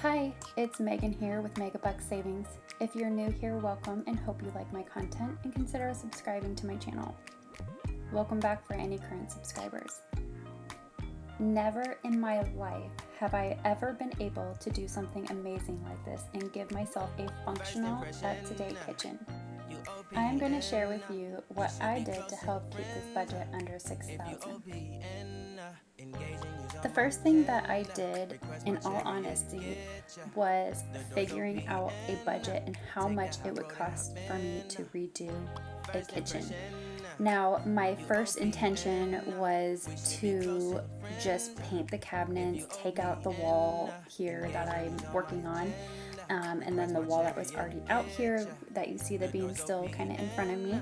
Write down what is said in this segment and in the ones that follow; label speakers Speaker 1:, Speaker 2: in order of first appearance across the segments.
Speaker 1: Hi, it's Megan here with Megabucksavingz. If you're new here, welcome and hope you like my content and consider subscribing to my channel. Welcome back for any current subscribers. Never in my life have I ever been able to do something amazing like this and give myself a functional, up-to-date kitchen. I am going to share with you what I did to help keep this budget under $6,000. The first thing that I did, in all honesty, was figuring out a budget and how much it would cost for me to redo a kitchen. Now, my first intention was to just paint the cabinets, take out the wall here that I'm working on, and then the wall that was already out here that you see the beam still kind of in front of me.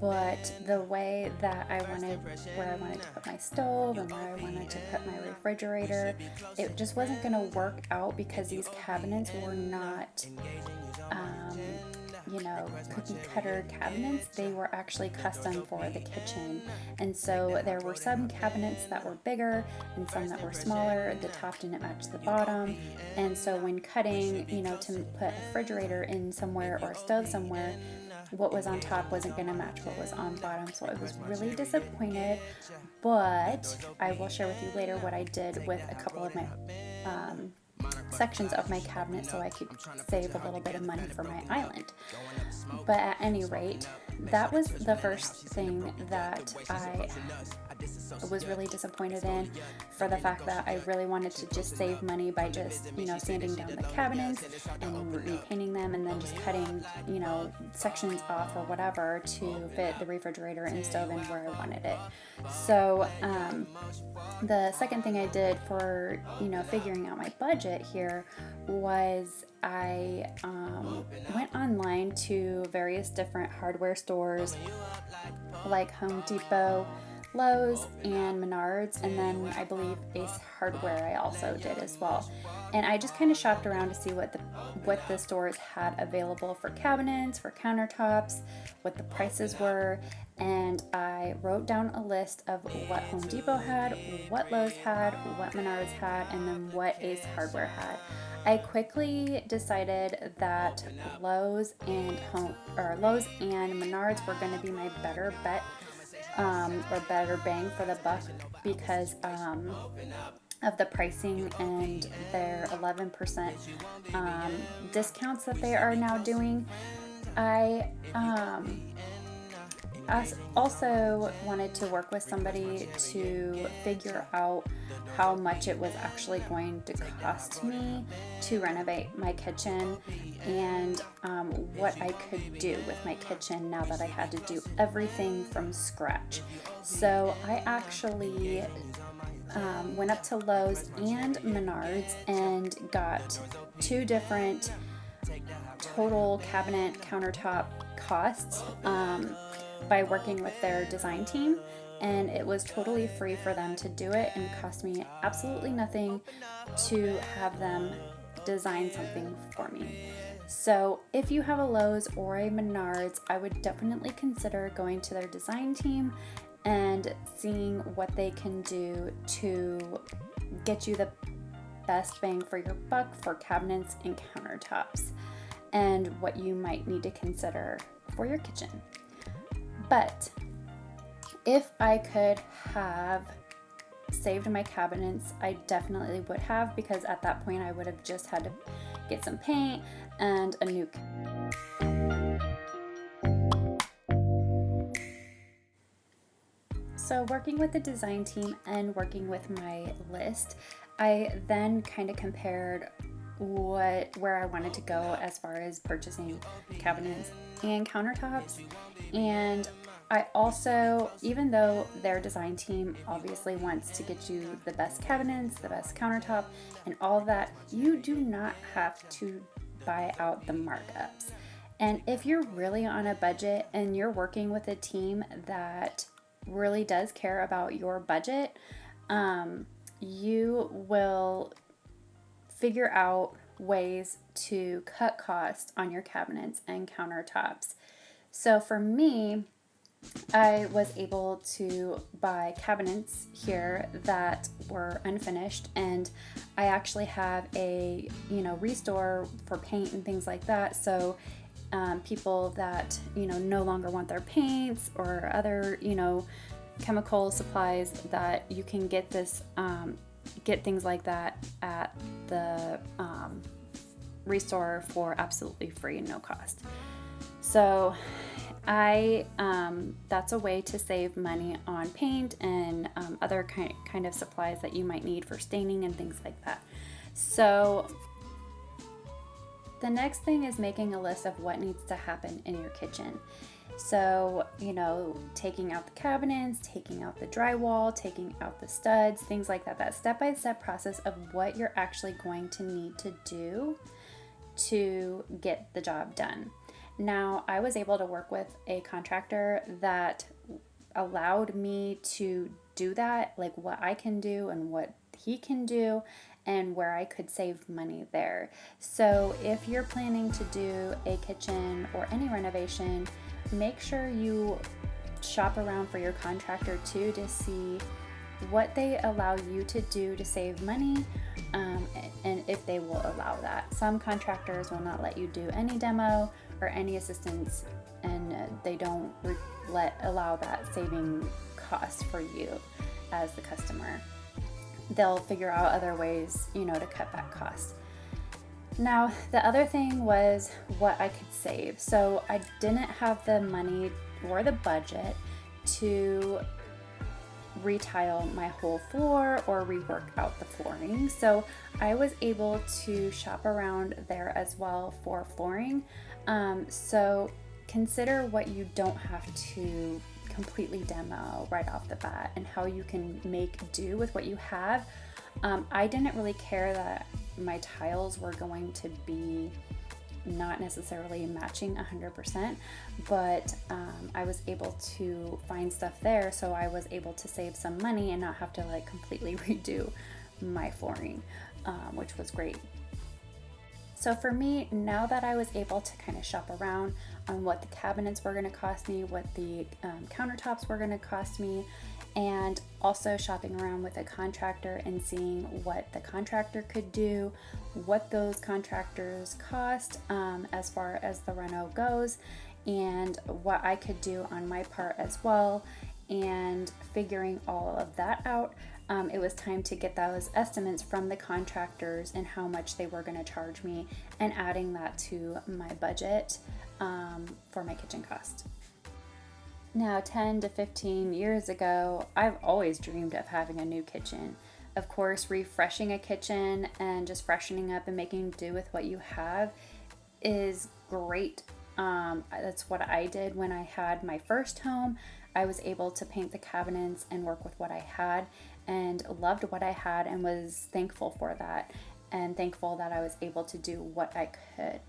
Speaker 1: But the way that where I wanted to put my stove and where I wanted to put my refrigerator, it just wasn't going to work out because these cabinets were not cookie cutter cabinets. They were actually custom for the kitchen, and so there were some cabinets that were bigger and some that were smaller. The top didn't match the bottom, and so when cutting, to put a refrigerator in somewhere or a stove somewhere, what was on top wasn't going to match what was on bottom, so I was really disappointed. But I will share with you later what I did with a couple of my sections of my cabinet so I could save a little bit of money for my island. But at any rate, that was the first thing that I was really disappointed in, for the fact that I really wanted to just save money by just, sanding down the cabinets and repainting them and then just cutting, sections off or whatever to fit the refrigerator and stove in where I wanted it. So the second thing I did for, figuring out my budget here was I went online to various different hardware stores like Home Depot, Lowe's, and Menards, and then I believe Ace Hardware I also did as well. And I just kind of shopped around to see what the stores had available for cabinets, for countertops, what the prices were, and I wrote down a list of what Home Depot had, what Lowe's had, what Menards had, and then what Ace Hardware had. I quickly decided that Lowe's and Menards were going to be my better bet, or better bang for the buck, because of the pricing and their 11% discounts that they are now doing. I also wanted to work with somebody to figure out how much it was actually going to cost me to renovate my kitchen, and what I could do with my kitchen now that I had to do everything from scratch. So I actually went up to Lowe's and Menards and got two different total cabinet countertop costs by working with their design team, and it was totally free for them to do it and cost me absolutely nothing to have them design something for me. So if you have a Lowe's or a Menards, I would definitely consider going to their design team and seeing what they can do to get you the best bang for your buck for cabinets and countertops, and what you might need to consider for your kitchen. But if I could have saved my cabinets, I definitely would have, because at that point I would have just had to get some paint and a new So working with the design team and working with my list, I then kind of compared where I wanted to go as far as purchasing cabinets and countertops. And I also, even though their design team obviously wants to get you the best cabinets, the best countertop, and all of that, you do not have to buy out the markups. And if you're really on a budget and you're working with a team that really does care about your budget, you will figure out ways to cut costs on your cabinets and countertops. So for me, I was able to buy cabinets here that were unfinished, and I actually have a restore for paint and things like that. So people that no longer want their paints or other chemical supplies, that you can get this get things like that at the restore for absolutely free and no cost. So that's a way to save money on paint and other kind of supplies that you might need for staining and things like that. So the next thing is making a list of what needs to happen in your kitchen. So, taking out the cabinets, taking out the drywall, taking out the studs, things like that. That step-by-step process of what you're actually going to need to do to get the job done. Now, I was able to work with a contractor that allowed me to do that, like what I can do and what he can do, and where I could save money there. So if you're planning to do a kitchen or any renovation, make sure you shop around for your contractor too, to see what they allow you to do to save money, and if they will allow that. Some contractors will not let you do any demo or any assistance, and they don't allow that saving cost for you as the customer. They'll figure out other ways, to cut that cost. Now, the other thing was what I could save. So I didn't have the money or the budget to retile my whole floor or rework out the flooring. So I was able to shop around there as well for flooring. So consider what you don't have to completely demo right off the bat and how you can make do with what you have. I didn't really care that my tiles were going to be not necessarily matching 100%, but I was able to find stuff there, so I was able to save some money and not have to completely redo my flooring, which was great. So for me, now that I was able to kind of shop around on what the cabinets were going to cost me, what the countertops were going to cost me, and also shopping around with a contractor and seeing what the contractor could do, what those contractors cost as far as the reno goes, and what I could do on my part as well, and figuring all of that out. It was time to get those estimates from the contractors and how much they were going to charge me, and adding that to my budget for my kitchen cost. Now, 10 to 15 years ago, I've always dreamed of having a new kitchen. Of course, refreshing a kitchen and just freshening up and making do with what you have is great. That's what I did when I had my first home. I was able to paint the cabinets and work with what I had, and loved what I had, and was thankful for that, and thankful that I was able to do what I could.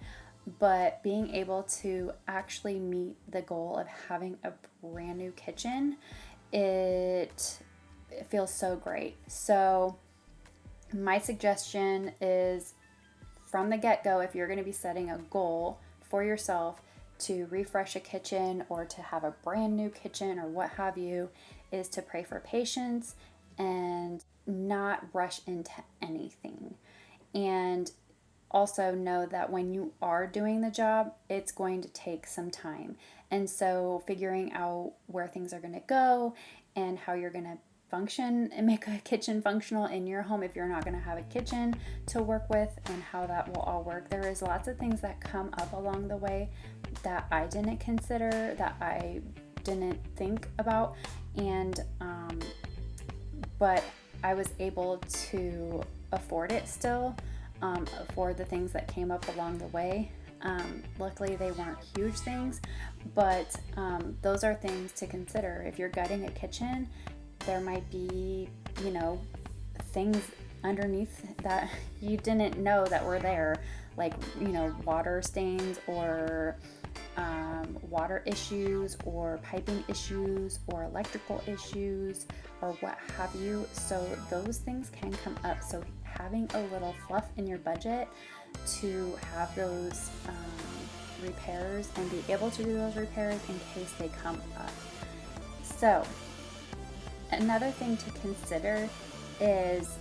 Speaker 1: But being able to actually meet the goal of having a brand new kitchen, it feels so great. So my suggestion is, from the get-go, if you're going to be setting a goal for yourself to refresh a kitchen or to have a brand new kitchen or what have you, is to pray for patience and not rush into anything. And also know that when you are doing the job, it's going to take some time. And so figuring out where things are going to go and how you're going to function and make a kitchen functional in your home if you're not going to have a kitchen to work with, and how that will all work. There is lots of things that come up along the way that I didn't consider, that I didn't think about, and but I was able to afford it still, for the things that came up along the way. Luckily, they weren't huge things, but those are things to consider. If you're gutting a kitchen, there might be, things underneath that you didn't know that were there, like, water stains or water issues or piping issues or electrical issues or what have you. So those things can come up. So having a little fluff in your budget to have those repairs and be able to do those repairs in case they come up. So another thing to consider is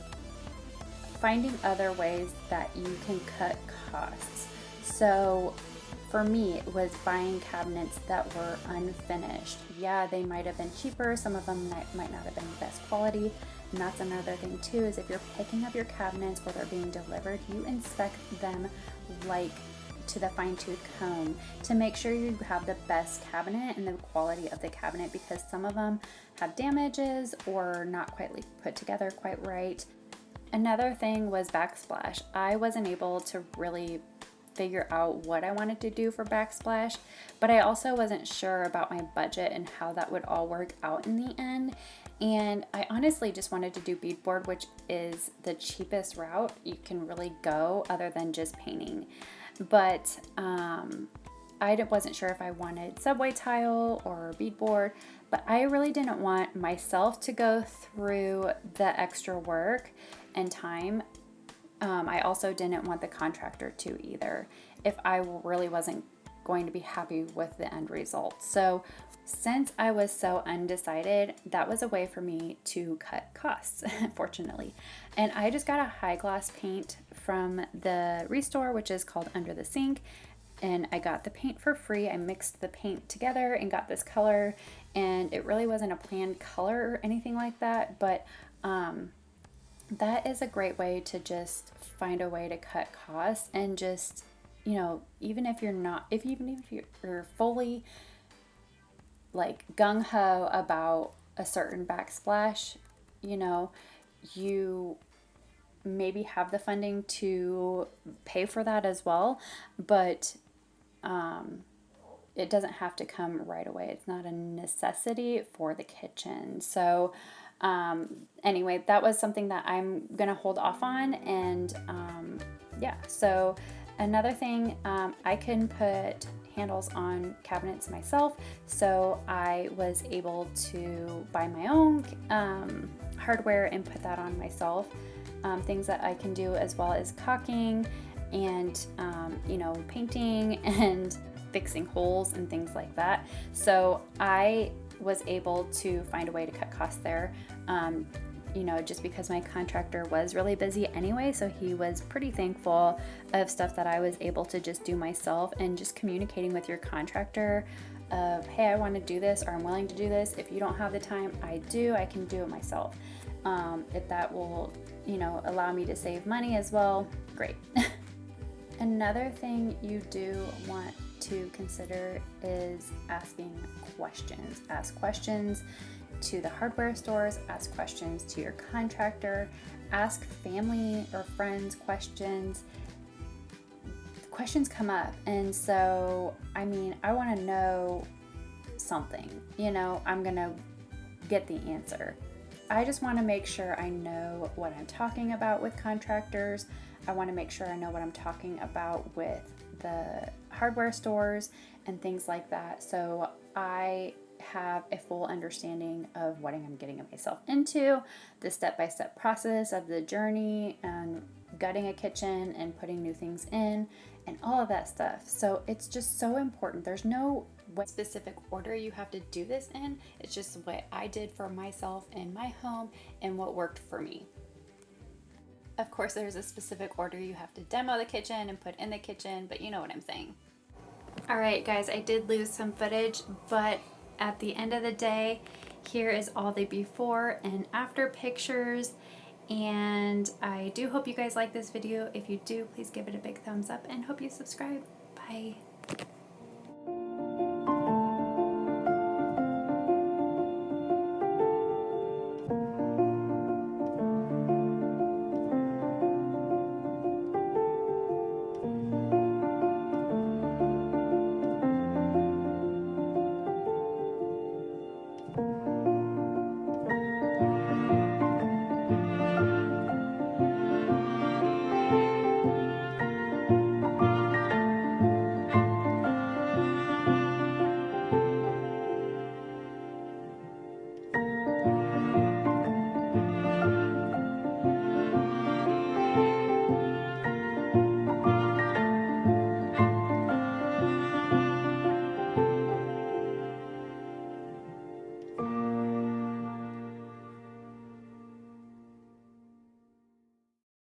Speaker 1: finding other ways that you can cut costs. So for me, it was buying cabinets that were unfinished. Yeah, they might have been cheaper. Some of them might not have been the best quality. And that's another thing too, is if you're picking up your cabinets or they're being delivered, you inspect them like to the fine-tooth comb to make sure you have the best cabinet and the quality of the cabinet, because some of them have damages or not quite put together quite right. Another thing was backsplash. I wasn't able to really figure out what I wanted to do for backsplash, but I also wasn't sure about my budget and how that would all work out in the end. And I honestly just wanted to do beadboard, which is the cheapest route you can really go other than just painting. But I wasn't sure if I wanted subway tile or beadboard, but I really didn't want myself to go through the extra work and time. I also didn't want the contractor to either, if I really wasn't going to be happy with the end result. So since I was so undecided, that was a way for me to cut costs, fortunately. And I just got a high gloss paint from the Restore, which is called Under the Sink. And I got the paint for free. I mixed the paint together and got this color, and it really wasn't a planned color or anything like that, but that is a great way to just find a way to cut costs. And just, you know, even if you're fully like gung-ho about a certain backsplash, you know, you maybe have the funding to pay for that as well, but it doesn't have to come right away. It's not a necessity for the kitchen. So anyway, that was something that I'm gonna hold off on. And yeah, so another thing, I can put handles on cabinets myself, so I was able to buy my own hardware and put that on myself. Things that I can do, as well as caulking and you know, painting and fixing holes and things like that. So I was able to find a way to cut costs there, you know, just because my contractor was really busy anyway, so he was pretty thankful of stuff that I was able to just do myself. And just communicating with your contractor of, hey, I want to do this, or I'm willing to do this. If you don't have the time, I can do it myself. If that will, you know, allow me to save money as well, great. Another thing you do want to consider is asking questions. Ask questions to the hardware stores, ask questions to your contractor, ask family or friends questions. Questions come up, and so, I mean, I want to know something, you know, I'm gonna get the answer. I just want to make sure I know what I'm talking about with contractors. I want to make sure I know what I'm talking about with the hardware stores and things like that, so I have a full understanding of what I'm getting myself into, the step-by-step process of the journey and gutting a kitchen and putting new things in and all of that stuff. So it's just so important. There's no specific order you have to do this in. It's just what I did for myself in my home and what worked for me. Of course, there's a specific order you have to demo the kitchen and put in the kitchen, but you know what I'm saying. All right, guys, I did lose some footage, but at the end of the day, here is all the before and after pictures. And I do hope you guys like this video. If you do, please give it a big thumbs up and hope you subscribe. Bye.